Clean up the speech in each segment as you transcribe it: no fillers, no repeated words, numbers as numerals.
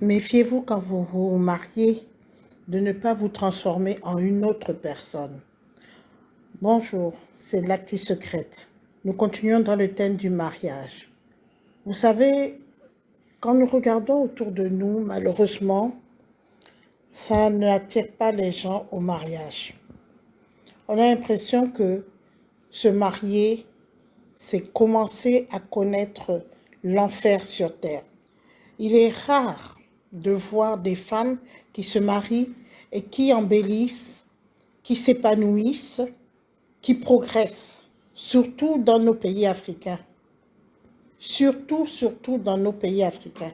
Méfiez-vous quand vous vous mariez de ne pas vous transformer en une autre personne. Bonjour, c'est l'actrice secrète. Nous continuons dans le thème du mariage. Vous savez, quand nous regardons autour de nous, malheureusement, ça n'attire pas les gens au mariage. On a l'impression que se marier, c'est commencer à connaître l'enfer sur terre. Il est rare de voir des femmes qui se marient et qui embellissent, qui s'épanouissent, qui progressent, surtout dans nos pays africains. Surtout dans nos pays africains.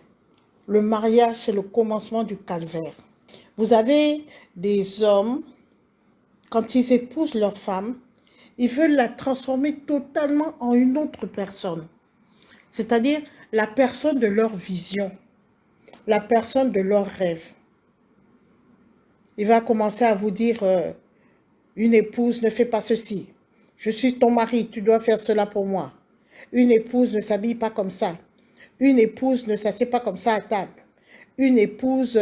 Le mariage, c'est le commencement du calvaire. Vous avez des hommes, quand ils épousent leur femme, ils veulent la transformer totalement en une autre personne. C'est-à-dire la personne de leur vision, la personne de leur rêve. Il va commencer à vous dire, une épouse ne fait pas ceci. Je suis ton mari, tu dois faire cela pour moi. Une épouse ne s'habille pas comme ça. Une épouse ne s'assied pas comme ça à table. Une épouse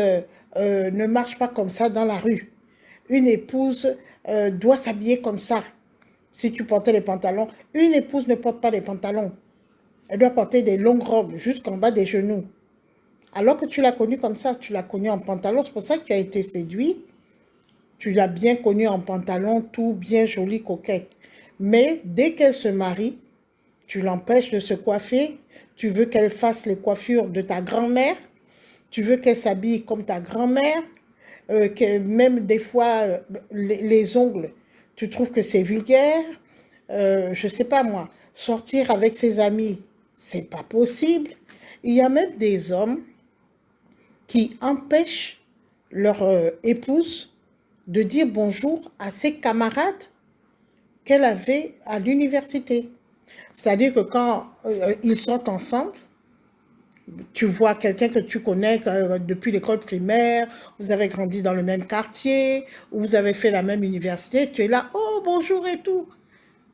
ne marche pas comme ça dans la rue. Une épouse doit s'habiller comme ça. Si tu portais les pantalons, une épouse ne porte pas les pantalons. Elle doit porter des longues robes jusqu'en bas des genoux. Alors que tu l'as connue comme ça, tu l'as connue en pantalon, c'est pour ça que tu as été séduit. Tu l'as bien connue en pantalon, tout bien joli, coquette. Mais dès qu'elle se marie, tu l'empêches de se coiffer, tu veux qu'elle fasse les coiffures de ta grand-mère, tu veux qu'elle s'habille comme ta grand-mère, que même des fois, les ongles, tu trouves que c'est vulgaire. Je ne sais pas moi, sortir avec ses amis, c'est pas possible. Il y a même des hommes qui empêchent leur épouse de dire bonjour à ses camarades qu'elle avait à l'université. C'est-à-dire que quand ils sont ensemble, tu vois quelqu'un que tu connais depuis l'école primaire, vous avez grandi dans le même quartier, ou vous avez fait la même université, tu es là, oh bonjour et tout.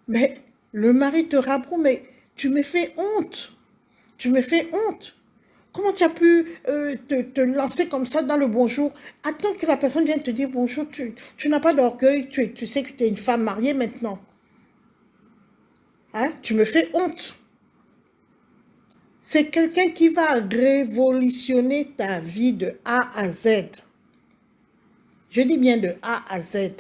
Mais le mari te rabroue, mais tu me fais honte, tu me fais honte. Comment tu as pu te lancer comme ça dans le bonjour? Attends que la personne vienne te dire bonjour, tu n'as pas d'orgueil, tu sais que tu es une femme mariée maintenant. Hein? Tu me fais honte. C'est quelqu'un qui va révolutionner ta vie de A à Z. Je dis bien de A à Z.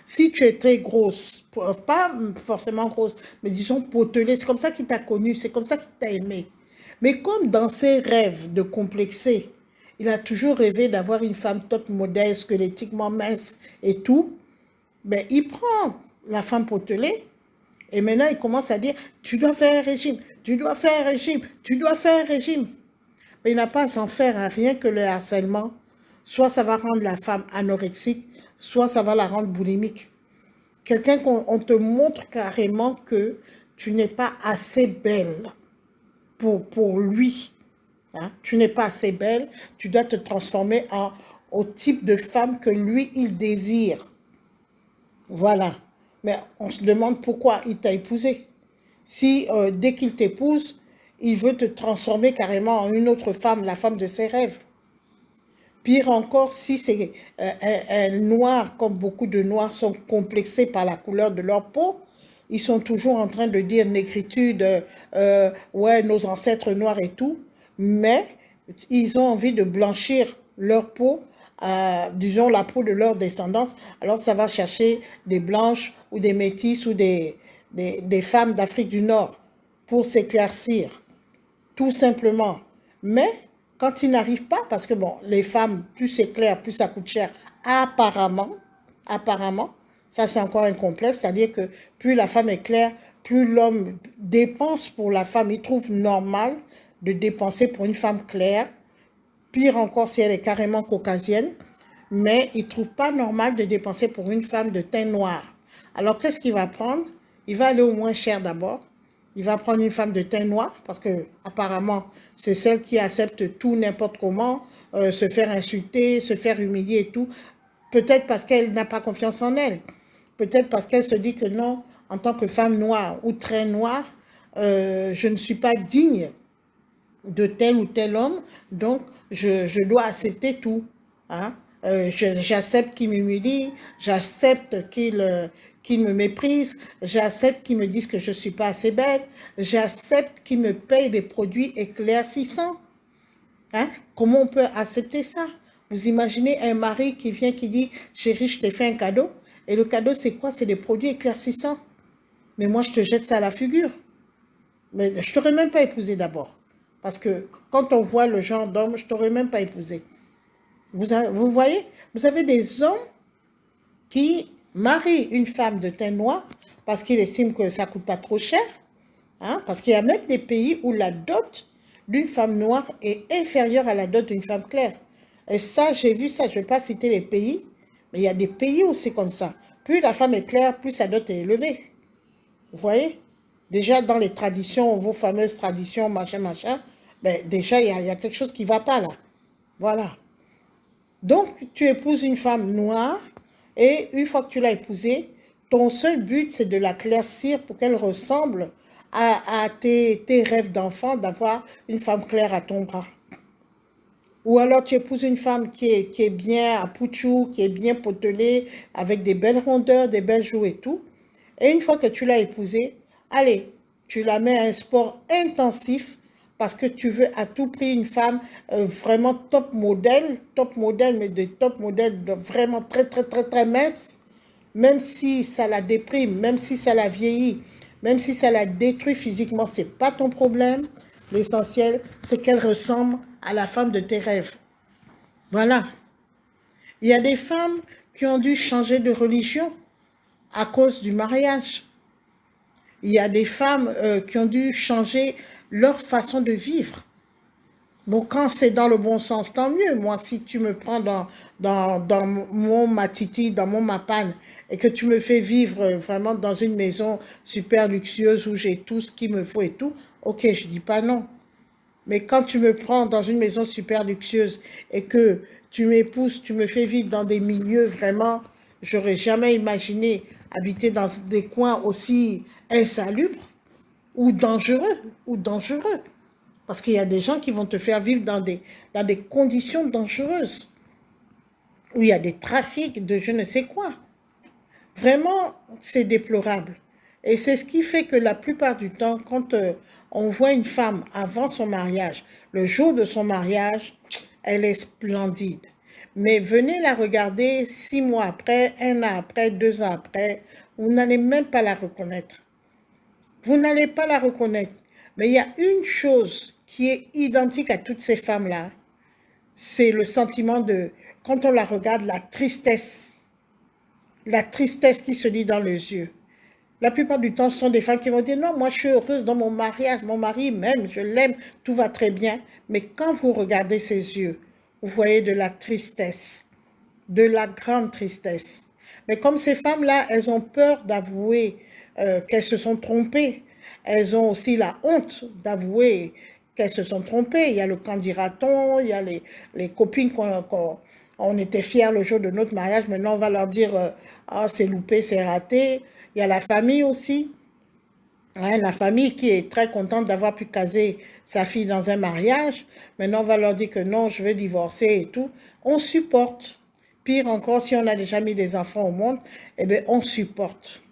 Si tu es très grosse, pas forcément grosse, mais disons potelée, c'est comme ça qu'il t'a connu, c'est comme ça qu'il t'a aimé. Mais comme dans ses rêves de complexer, il a toujours rêvé d'avoir une femme toute modeste, squelettiquement mince et tout, ben, il prend la femme potelée et maintenant il commence à dire, tu dois faire un régime, tu dois faire un régime, tu dois faire un régime. Mais il n'a pas à s'en faire à rien que le harcèlement. Soit ça va rendre la femme anorexique, soit ça va la rendre boulimique. Quelqu'un qu'on te montre carrément que tu n'es pas assez belle pour lui. Hein? Tu n'es pas assez belle, tu dois te transformer au type de femme que lui, il désire. Voilà. Mais on se demande pourquoi il t'a épousé. Si dès qu'il t'épouse, il veut te transformer carrément en une autre femme, la femme de ses rêves. Pire encore, si c'est un noir, comme beaucoup de noirs sont complexés par la couleur de leur peau, ils sont toujours en train de dire négritude, ouais, nos ancêtres noirs et tout, mais ils ont envie de blanchir leur peau, disons la peau de leur descendance, alors ça va chercher des blanches ou des métisses ou des femmes d'Afrique du Nord pour s'éclaircir tout simplement. Mais quand ils n'arrivent pas, parce que bon, les femmes, plus c'est clair, plus ça coûte cher, apparemment, ça c'est encore un complexe, c'est-à-dire que plus la femme est claire, plus l'homme dépense pour la femme. Il trouve normal de dépenser pour une femme claire, pire encore si elle est carrément caucasienne, mais il ne trouve pas normal de dépenser pour une femme de teint noir. Alors qu'est-ce qu'il va prendre? Il va aller au moins cher d'abord. Il va prendre une femme de teint noir parce que apparemment c'est celle qui accepte tout n'importe comment, se faire insulter, se faire humilier et tout. Peut-être parce qu'elle n'a pas confiance en elle. Peut-être parce qu'elle se dit que non, en tant que femme noire ou très noire, je ne suis pas digne de tel ou tel homme, donc je dois accepter tout. Hein. J'accepte qu'il m'humilie, j'accepte qu'il me méprise, j'accepte qu'il me dise que je ne suis pas assez belle, j'accepte qu'il me paye des produits éclaircissants. Hein? Comment on peut accepter ça? Vous imaginez un mari qui vient, qui dit, chérie, je t'ai fait un cadeau, et le cadeau c'est quoi? C'est des produits éclaircissants. Mais moi, je te jette ça à la figure. Mais je ne t'aurais même pas épousé d'abord. Parce que quand on voit le genre d'homme, je ne t'aurais même pas épousé. Vous voyez, vous avez des hommes qui marient une femme de teint noir parce qu'ils estiment que ça ne coûte pas trop cher. Hein, parce qu'il y a même des pays où la dot d'une femme noire est inférieure à la dot d'une femme claire. Et ça, j'ai vu ça, je ne vais pas citer les pays, mais il y a des pays où c'est comme ça. Plus la femme est claire, plus sa dot est élevée. Vous voyez? Déjà, dans les traditions, vos fameuses traditions, machin, machin, ben, déjà, il y a quelque chose qui ne va pas là. Voilà. Donc, tu épouses une femme noire et une fois que tu l'as épousée, ton seul but, c'est de la claircir pour qu'elle ressemble à tes rêves d'enfant, d'avoir une femme claire à ton bras. Ou alors tu épouses une femme qui est bien à Pouchou, qui est bien potelée, avec des belles rondeurs, des belles joues et tout. Et une fois que tu l'as épousée, allez, tu la mets à un sport intensif parce que tu veux à tout prix une femme vraiment top modèle, mais de top modèle vraiment très, très, très, très mince, même si ça la déprime, même si ça la vieillit, même si ça la détruit physiquement, ce n'est pas ton problème. L'essentiel, c'est qu'elle ressemble à la femme de tes rêves. Voilà. Il y a des femmes qui ont dû changer de religion à cause du mariage. Il y a des femmes qui ont dû changer leur façon de vivre. Bon, quand c'est dans le bon sens, tant mieux. Moi, si tu me prends dans mon matiti, dans mon mapan, et que tu me fais vivre vraiment dans une maison super luxueuse où j'ai tout ce qu'il me faut et tout, ok, je dis pas non. Mais quand tu me prends dans une maison super luxueuse et que tu m'épouses, tu me fais vivre dans des milieux vraiment, j'aurais jamais imaginé habiter dans des coins aussi insalubres ou dangereux. Parce qu'il y a des gens qui vont te faire vivre dans des conditions dangereuses, où il y a des trafics de je ne sais quoi. Vraiment, c'est déplorable. Et c'est ce qui fait que la plupart du temps, quand on voit une femme avant son mariage, le jour de son mariage, elle est splendide. Mais venez la regarder 6 mois après, 1 an après, 2 ans après, vous n'allez même pas la reconnaître. Vous n'allez pas la reconnaître. Mais il y a une chose qui est identique à toutes ces femmes-là, c'est le sentiment de, quand on la regarde, la tristesse qui se lit dans les yeux. La plupart du temps, ce sont des femmes qui vont dire, non, moi je suis heureuse dans mon mariage, mon mari m'aime, je l'aime, tout va très bien. Mais quand vous regardez ses yeux, vous voyez de la tristesse, de la grande tristesse. Mais comme ces femmes-là, elles ont peur d'avouer qu'elles se sont trompées. Elles ont aussi la honte d'avouer qu'elles se sont trompées. Il y a le candidaton, il y a les copines qu'on était fiers le jour de notre mariage. Maintenant, on va leur dire ah, c'est loupé, c'est raté. Il y a la famille aussi. Hein, la famille qui est très contente d'avoir pu caser sa fille dans un mariage. Maintenant, on va leur dire que non, je veux divorcer et tout. On supporte. Pire encore, si on a déjà mis des enfants au monde, eh bien, on supporte.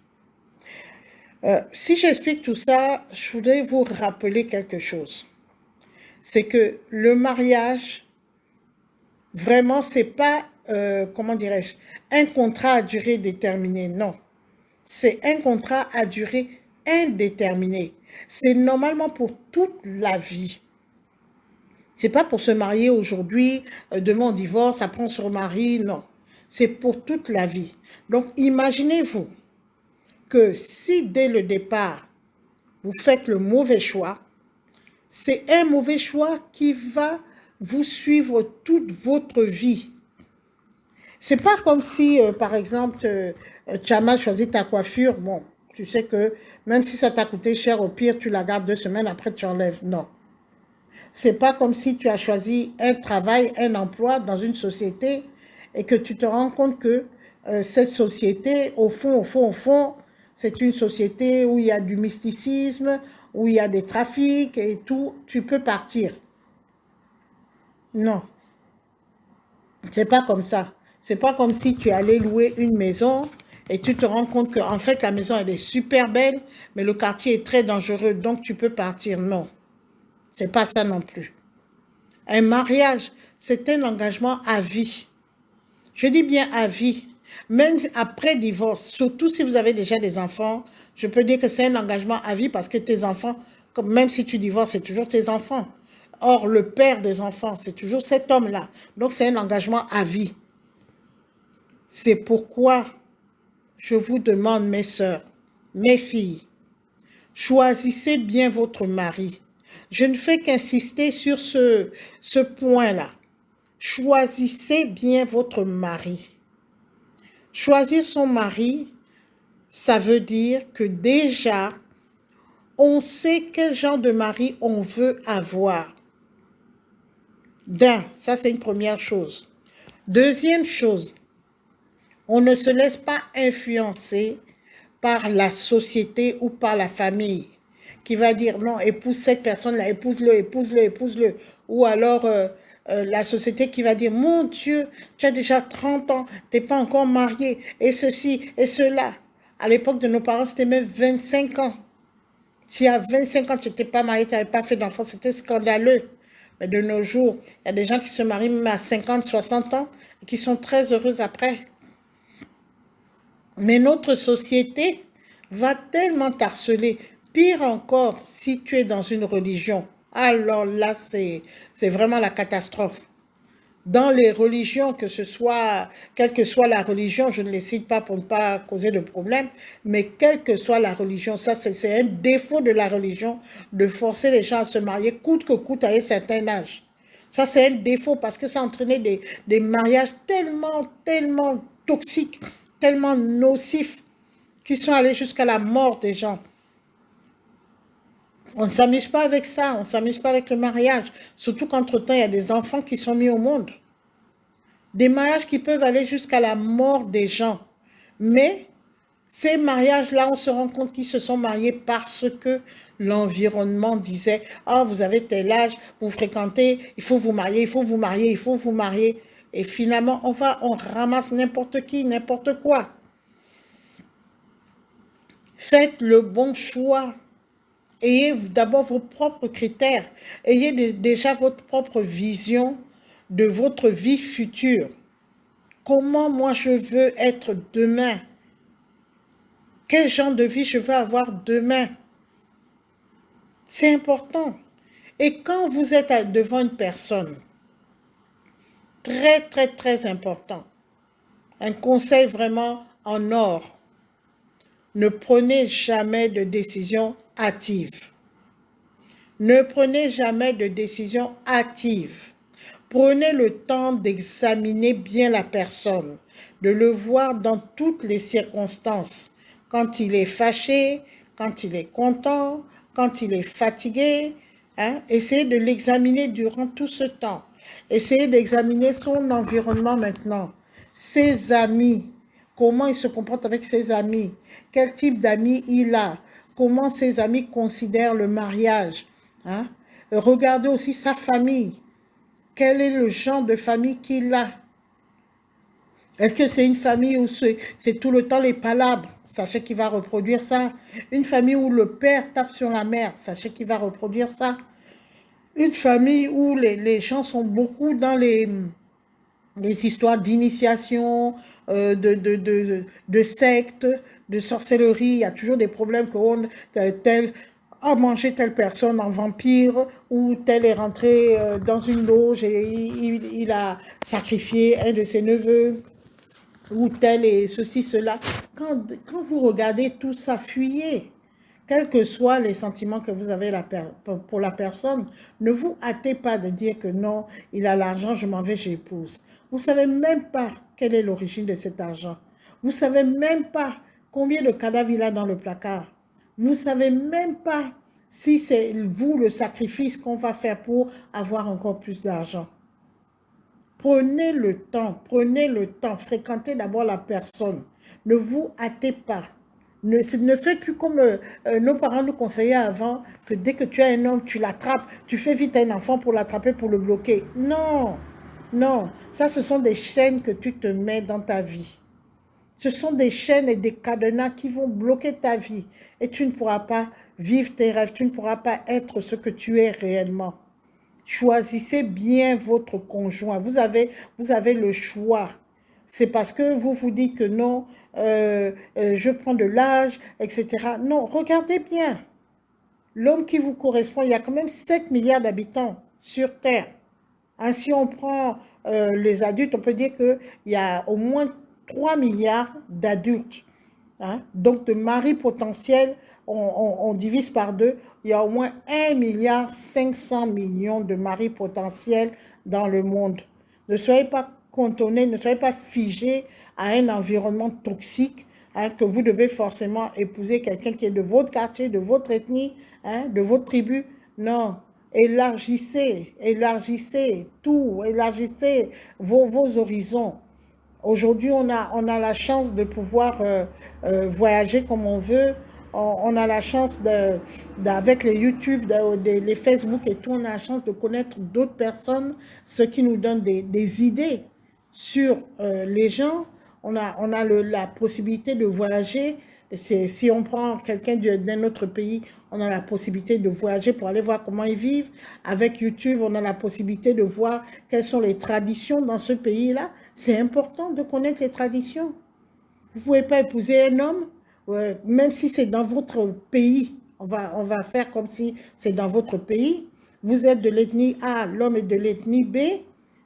Si j'explique tout ça, je voudrais vous rappeler quelque chose. C'est que le mariage, vraiment, c'est pas, comment dirais-je, un contrat à durée déterminée, non. C'est un contrat à durée indéterminée. C'est normalement pour toute la vie. C'est pas pour se marier aujourd'hui, demain on divorce, après on se remarie, non. C'est pour toute la vie. Donc imaginez-vous que si dès le départ, vous faites le mauvais choix, c'est un mauvais choix qui va vous suivre toute votre vie. C'est pas comme si, par exemple, tu as mal choisi ta coiffure. Bon, tu sais que même si ça t'a coûté cher, au pire, tu la gardes 2 semaines, après tu enlèves. Non. C'est pas comme si tu as choisi un travail, un emploi dans une société et que tu te rends compte que cette société, au fond, c'est une société où il y a du mysticisme, où il y a des trafics et tout. Tu peux partir. Non. C'est pas comme ça. C'est pas comme si tu allais louer une maison et tu te rends compte qu'en fait, la maison, elle est super belle, mais le quartier est très dangereux, donc tu peux partir. Non, c'est pas ça non plus. Un mariage, c'est un engagement à vie. Je dis bien à vie. Même après divorce, surtout si vous avez déjà des enfants, je peux dire que c'est un engagement à vie parce que tes enfants, même si tu divorces, c'est toujours tes enfants. Or, le père des enfants, c'est toujours cet homme-là. Donc, c'est un engagement à vie. C'est pourquoi je vous demande, mes sœurs, mes filles, choisissez bien votre mari. Je ne fais qu'insister sur ce point-là. Choisissez bien votre mari. Choisir son mari, ça veut dire que déjà, on sait quel genre de mari on veut avoir. Ça c'est une première chose. Deuxième chose, on ne se laisse pas influencer par la société ou par la famille qui va dire non, épouse cette personne-là, épouse-le, épouse-le, épouse-le. Ou alors la société qui va dire mon Dieu, tu as déjà 30 ans, tu n'es pas encore marié, et ceci, et cela. À l'époque de nos parents, c'était même 25 ans. Si à 25 ans, tu n'étais pas marié, tu n'avais pas fait d'enfant, c'était scandaleux. Mais de nos jours, il y a des gens qui se marient même à 50, 60 ans et qui sont très heureux après. Mais notre société va tellement t'harceler. Pire encore, si tu es dans une religion, alors là, c'est vraiment la catastrophe. Dans les religions, que ce soit, quelle que soit la religion, je ne les cite pas pour ne pas causer de problème, mais quelle que soit la religion, ça c'est un défaut de la religion, de forcer les gens à se marier coûte que coûte à un certain âge. Ça c'est un défaut parce que ça a entraîné des mariages tellement toxiques, tellement nocifs, qui sont allés jusqu'à la mort des gens. On ne s'amuse pas avec ça, on ne s'amuse pas avec le mariage, surtout qu'entre-temps, il y a des enfants qui sont mis au monde. Des mariages qui peuvent aller jusqu'à la mort des gens. Mais ces mariages-là, on se rend compte qu'ils se sont mariés parce que l'environnement disait « Ah, vous avez tel âge, vous fréquentez, il faut vous marier, il faut vous marier, il faut vous marier. » Et finalement, on ramasse n'importe qui, n'importe quoi. Faites le bon choix. Ayez d'abord vos propres critères. Ayez déjà votre propre vision de votre vie future. Comment moi je veux être demain? Quel genre de vie je veux avoir demain? C'est important. Et quand vous êtes devant une personne, très important, un conseil vraiment en or, ne prenez jamais de décision hâtive. Ne prenez jamais de décision hâtive. Prenez le temps d'examiner bien la personne, de le voir dans toutes les circonstances. Quand il est fâché, quand il est content, quand il est fatigué. Essayez de l'examiner durant tout ce temps. Essayez d'examiner son environnement maintenant. Ses amis, comment il se comporte avec ses amis, quel type d'amis il a, comment ses amis considèrent le mariage. Regardez aussi sa famille. Quel est le genre de famille qu'il a? Est-ce que c'est une famille où c'est tout le temps les palabres? Sachez qu'il va reproduire ça. Une famille où le père tape sur la mère. Sachez qu'il va reproduire ça. Une famille où les gens sont beaucoup dans les histoires d'initiation, de sectes, de sorcellerie. Il y a toujours des problèmes tel a mangé telle personne en vampire, ou tel est rentré dans une loge et il a sacrifié un de ses neveux, ou tel et ceci, cela. Quand vous regardez tout ça, fuyez. Quels que soient les sentiments que vous avez pour la personne, ne vous hâtez pas de dire que non, il a l'argent, je m'en vais, j'épouse. Vous ne savez même pas quelle est l'origine de cet argent. Vous ne savez même pas combien de cadavres il a dans le placard. Vous ne savez même pas si c'est vous le sacrifice qu'on va faire pour avoir encore plus d'argent. Prenez le temps, fréquentez d'abord la personne. Ne vous hâtez pas. Ne faites plus comme nos parents nous conseillaient avant, que dès que tu as un homme, tu l'attrapes, tu fais vite un enfant pour l'attraper, pour le bloquer. Non, Non, ça, ce sont des chaînes que tu te mets dans ta vie. Ce sont des chaînes et des cadenas qui vont bloquer ta vie. Et tu ne pourras pas vivre tes rêves, tu ne pourras pas être ce que tu es réellement. Choisissez bien votre conjoint. Vous avez le choix. C'est parce que vous vous dites que non, je prends de l'âge, etc. Non, regardez bien. L'homme qui vous correspond, il y a quand même 7 milliards d'habitants sur Terre. Hein, si on prend les adultes, on peut dire qu'il y a au moins 3 milliards d'adultes. Hein. Donc, de maris potentiels, on divise par deux. Il y a au moins 1,5 milliard de maris potentiels dans le monde. Ne soyez pas cantonnés, ne soyez pas figés à un environnement toxique, hein, que vous devez forcément épouser quelqu'un qui est de votre quartier, de votre ethnie, hein, de votre tribu. Non, élargissez, élargissez tout, élargissez vos horizons. Aujourd'hui, on a la chance de pouvoir voyager comme on veut. On a la chance, avec les YouTube, les Facebook et tout, on a la chance de connaître d'autres personnes, ce qui nous donne des idées sur les gens. On a la possibilité de voyager. Si on prend quelqu'un d'un autre pays, on a la possibilité de voyager pour aller voir comment ils vivent. Avec YouTube, on a la possibilité de voir quelles sont les traditions dans ce pays-là. C'est important de connaître les traditions. Vous ne pouvez pas épouser un homme, même si c'est dans votre pays. On va faire comme si c'est dans votre pays. Vous êtes de l'ethnie A, l'homme est de l'ethnie B,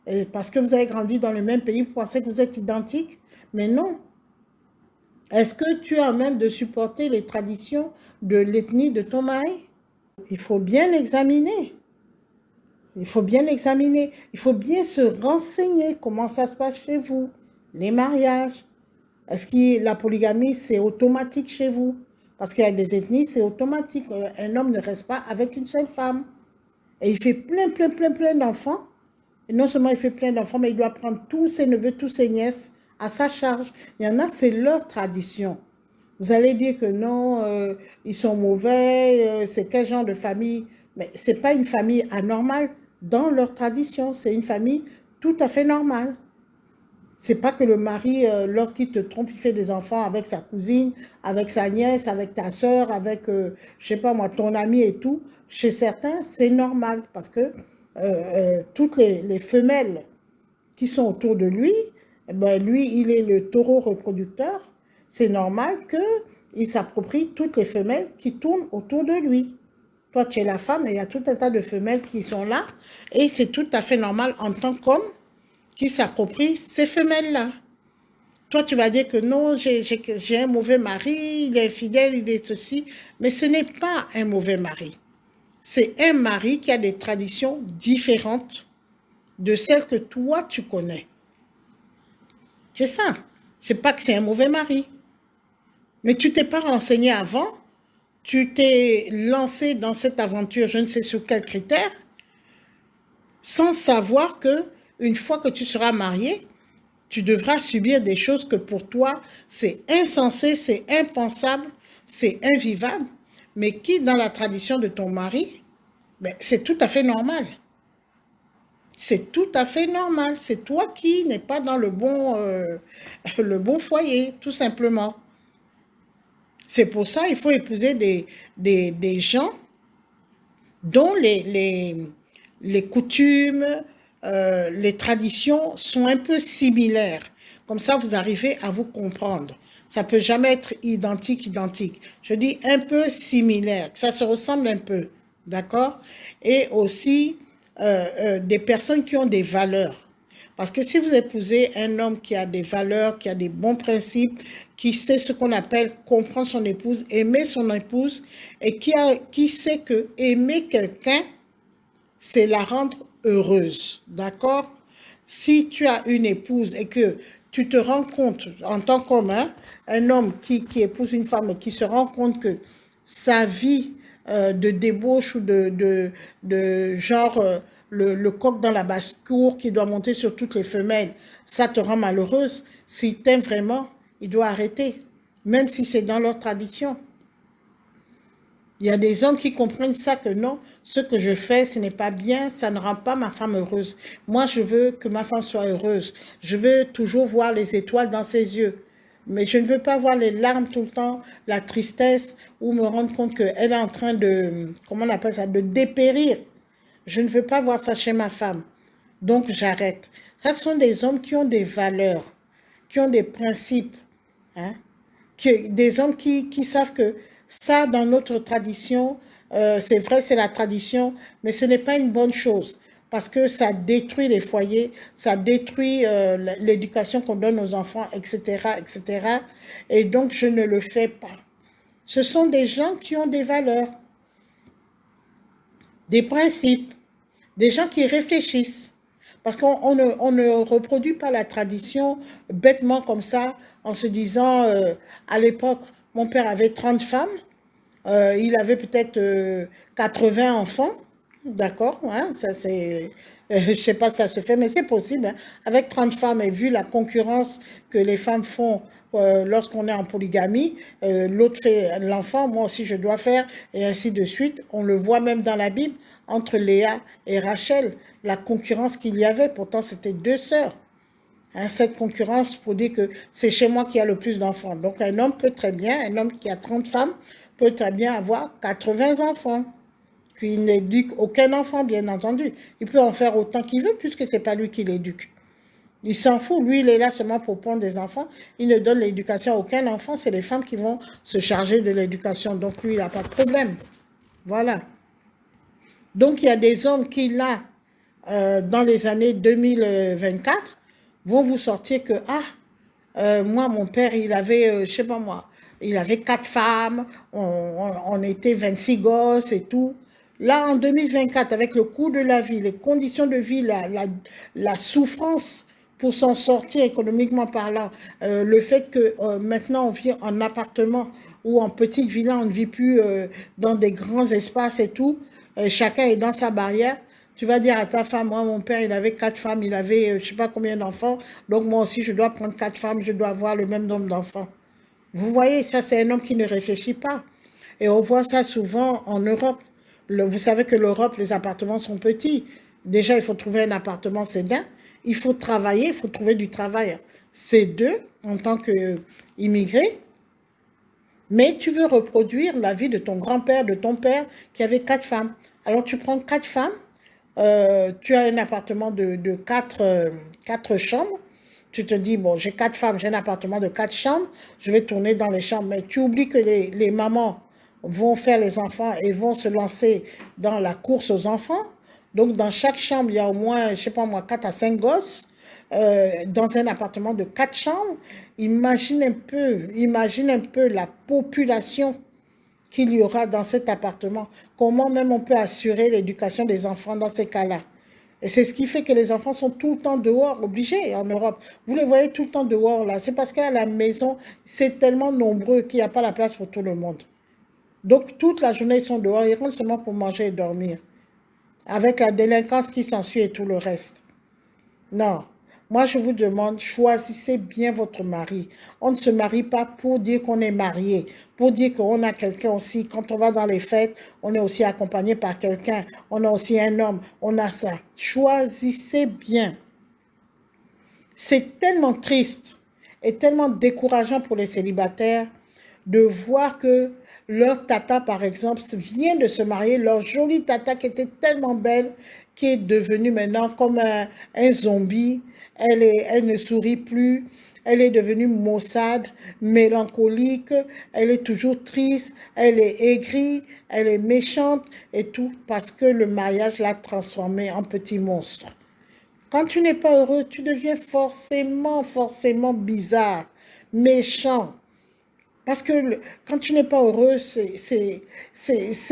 et parce que vous avez grandi dans le même pays, vous pensez que vous êtes identiques, mais non. Est-ce que tu as même de supporter les traditions de l'ethnie de ton mari? Il faut bien examiner. Il faut bien examiner. Il faut bien se renseigner comment ça se passe chez vous. Les mariages. Est-ce que la polygamie, c'est automatique chez vous? Parce qu'il y a des ethnies, c'est automatique. Un homme ne reste pas avec une seule femme. Et il fait plein d'enfants. Et non seulement il fait plein d'enfants, mais il doit prendre tous ses neveux, tous ses nièces à sa charge. Il y en a, c'est leur tradition. Vous allez dire que non, ils sont mauvais, c'est quel genre de famille? Mais ce n'est pas une famille anormale dans leur tradition, c'est une famille tout à fait normale. C'est pas que le mari, lorsqu'il te trompe, il fait des enfants avec sa cousine, avec sa nièce, avec ta soeur, avec, je sais pas moi, ton ami et tout. Chez certains, c'est normal parce que toutes les femelles qui sont autour de lui, eh ben, lui, il est le taureau reproducteur. C'est normal qu'il s'approprie toutes les femelles qui tournent autour de lui. Toi, tu es la femme et il y a tout un tas de femelles qui sont là. Et c'est tout à fait normal en tant qu'homme qui s'approprie ces femelles-là. Toi, tu vas dire que non, j'ai un mauvais mari, il est infidèle, il est ceci. Mais ce n'est pas un mauvais mari. C'est un mari qui a des traditions différentes de celles que toi, tu connais. C'est ça. C'est pas que c'est un mauvais mari. Mais tu t'es pas renseigné avant, tu t'es lancé dans cette aventure, je ne sais sur quels critères, sans savoir que une fois que tu seras marié, tu devras subir des choses que pour toi, c'est insensé, c'est impensable, c'est invivable, mais qui, dans la tradition de ton mari, ben, c'est tout à fait normal. C'est tout à fait normal. C'est toi qui n'es pas dans le bon foyer, tout simplement. C'est pour ça qu'il faut épouser des gens dont les coutumes, les traditions sont un peu similaires. Comme ça, vous arrivez à vous comprendre. Ça ne peut jamais être identique. Je dis un peu similaire, ça se ressemble un peu, d'accord? Et aussi des personnes qui ont des valeurs. Parce que si vous épousez un homme qui a des valeurs, qui a des bons principes, qui sait ce qu'on appelle comprendre son épouse, aimer son épouse, et qui sait que aimer quelqu'un, c'est la rendre heureuse, d'accord? Si tu as une épouse et que tu te rends compte, en tant qu'homme, hein, un homme qui épouse une femme et qui se rend compte que sa vie de débauche ou de genre le coq dans la basse-cour qui doit monter sur toutes les femelles, ça te rend malheureuse. S'il t'aime vraiment, il doit arrêter, même si c'est dans leur tradition. Il y a des hommes qui comprennent ça, que non, ce que je fais, ce n'est pas bien, ça ne rend pas ma femme heureuse. Moi, je veux que ma femme soit heureuse. Je veux toujours voir les étoiles dans ses yeux. Mais je ne veux pas voir les larmes tout le temps, la tristesse, ou me rendre compte qu'elle est en train de, comment on appelle ça, de dépérir. Je ne veux pas voir ça chez ma femme. Donc, j'arrête. Ça, ce sont des hommes qui ont des valeurs, qui ont des principes, hein, des hommes qui savent que ça, dans notre tradition, c'est vrai, c'est la tradition, mais ce n'est pas une bonne chose parce que ça détruit les foyers, ça détruit l'éducation qu'on donne aux enfants, etc., etc. Et donc, je ne le fais pas. Ce sont des gens qui ont des valeurs, des principes, des gens qui réfléchissent. Parce on ne reproduit pas la tradition bêtement comme ça, en se disant, à l'époque, mon père avait 30 femmes, il avait peut-être 80 enfants, d'accord, hein, ça c'est, je ne sais pas si ça se fait, mais c'est possible, hein, avec 30 femmes, et vu la concurrence que les femmes font lorsqu'on est en polygamie, l'autre fait l'enfant, moi aussi je dois faire, et ainsi de suite. On le voit même dans la Bible, entre Léa et Rachel, la concurrence qu'il y avait, pourtant c'était deux sœurs. Hein, cette concurrence pour dire que c'est chez moi qu'il y a le plus d'enfants. Donc un homme peut très bien, un homme qui a 30 femmes, peut très bien avoir 80 enfants, qui n'éduque aucun enfant, bien entendu. Il peut en faire autant qu'il veut, puisque ce n'est pas lui qui l'éduque. Il s'en fout, lui, il est là seulement pour prendre des enfants. Il ne donne l'éducation à aucun enfant, c'est les femmes qui vont se charger de l'éducation. Donc lui, il n'a pas de problème. Voilà. Donc il y a des hommes qui, là, dans les années 2024, vont vous sortir que, ah, moi, mon père, il avait, je ne sais pas moi, il avait 4 femmes, on était 26 gosses et tout. Là, en 2024, avec le coût de la vie, les conditions de vie, la souffrance pour s'en sortir économiquement parlant, le fait que maintenant on vit en appartement ou en petite villa, on ne vit plus dans des grands espaces et tout, chacun est dans sa barrière. Tu vas dire à ta femme, moi, mon père, il avait 4 femmes, il avait je ne sais pas combien d'enfants, donc moi aussi, je dois prendre 4 femmes, je dois avoir le même nombre d'enfants. Vous voyez, ça, c'est un homme qui ne réfléchit pas. Et on voit ça souvent en Europe. Vous savez que l'Europe, les appartements sont petits. Déjà, il faut trouver un appartement, c'est bien. Il faut travailler, il faut trouver du travail. C'est deux, en tant qu'immigré. Mais tu veux reproduire la vie de ton grand-père, de ton père, qui avait 4 femmes. Alors, tu prends 4 femmes, tu as un appartement de 4 chambres. Tu te dis, bon, j'ai 4 femmes, j'ai un appartement de 4 chambres, je vais tourner dans les chambres. Mais tu oublies que les mamans vont faire les enfants et vont se lancer dans la course aux enfants. Donc, dans chaque chambre, il y a au moins, je ne sais pas moi, 4 à 5 gosses. Dans un appartement de 4 chambres, imagine un peu la population qu'il y aura dans cet appartement. Comment même on peut assurer l'éducation des enfants dans ces cas-là. Et c'est ce qui fait que les enfants sont tout le temps dehors, obligés en Europe. Vous les voyez tout le temps dehors là. C'est parce qu'à la maison, c'est tellement nombreux qu'il n'y a pas la place pour tout le monde. Donc toute la journée, ils sont dehors, ils rentrent seulement pour manger et dormir. Avec la délinquance qui s'ensuit et tout le reste. Non. Moi, je vous demande, choisissez bien votre mari. On ne se marie pas pour dire qu'on est marié, pour dire qu'on a quelqu'un aussi. Quand on va dans les fêtes, on est aussi accompagné par quelqu'un. On a aussi un homme, on a ça. Choisissez bien. C'est tellement triste et tellement décourageant pour les célibataires de voir que leur tata, par exemple, vient de se marier, leur jolie tata qui était tellement belle, qui est devenue maintenant comme un zombie. Elle ne sourit plus, elle est devenue maussade, mélancolique, elle est toujours triste, elle est aigrie, elle est méchante et tout parce que le mariage l'a transformée en petit monstre. Quand tu n'es pas heureux, tu deviens forcément bizarre, méchant. Parce que quand tu n'es pas heureux, c'est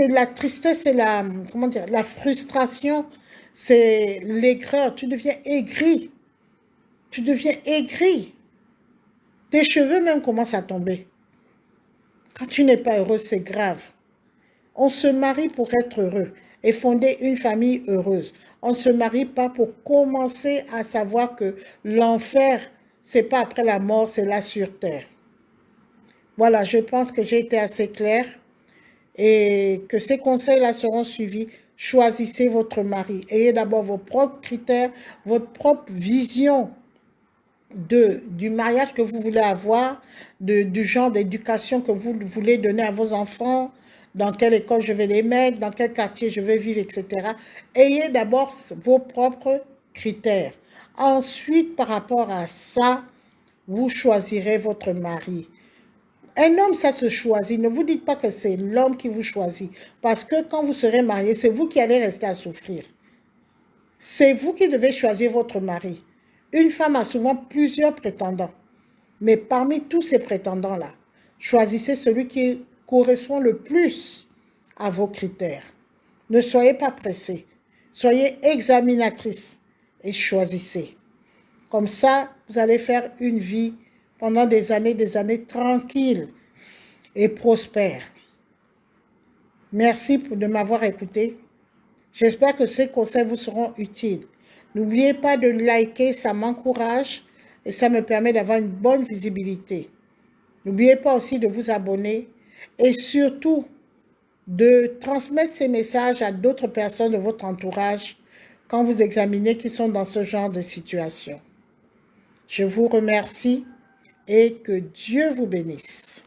la tristesse, c'est la, comment dire, la frustration, c'est l'aigreur. Tu deviens aigri. Tu deviens aigri. Tes cheveux même commencent à tomber. Quand tu n'es pas heureux, c'est grave. On se marie pour être heureux et fonder une famille heureuse. On ne se marie pas pour commencer à savoir que l'enfer, c'est pas après la mort, c'est là sur terre. Voilà, je pense que j'ai été assez claire. et que ces conseils-là seront suivis. Choisissez votre mari. Ayez d'abord vos propres critères, votre propre vision du mariage que vous voulez avoir, du genre d'éducation que vous voulez donner à vos enfants, dans quelle école je vais les mettre, dans quel quartier je vais vivre, etc. Ayez d'abord vos propres critères. Ensuite, par rapport à ça, vous choisirez votre mari. Un homme, ça se choisit. Ne vous dites pas que c'est l'homme qui vous choisit. Parce que quand vous serez marié, c'est vous qui allez rester à souffrir. C'est vous qui devez choisir votre mari. Une femme a souvent plusieurs prétendants. Mais parmi tous ces prétendants-là, choisissez celui qui correspond le plus à vos critères. Ne soyez pas pressés. Soyez examinatrice et choisissez. Comme ça, vous allez faire une vie pendant des années tranquilles et prospères. Merci de m'avoir écouté. J'espère que ces conseils vous seront utiles. N'oubliez pas de liker, ça m'encourage et ça me permet d'avoir une bonne visibilité. N'oubliez pas aussi de vous abonner et surtout de transmettre ces messages à d'autres personnes de votre entourage quand vous examinez qui sont dans ce genre de situation. Je vous remercie et que Dieu vous bénisse.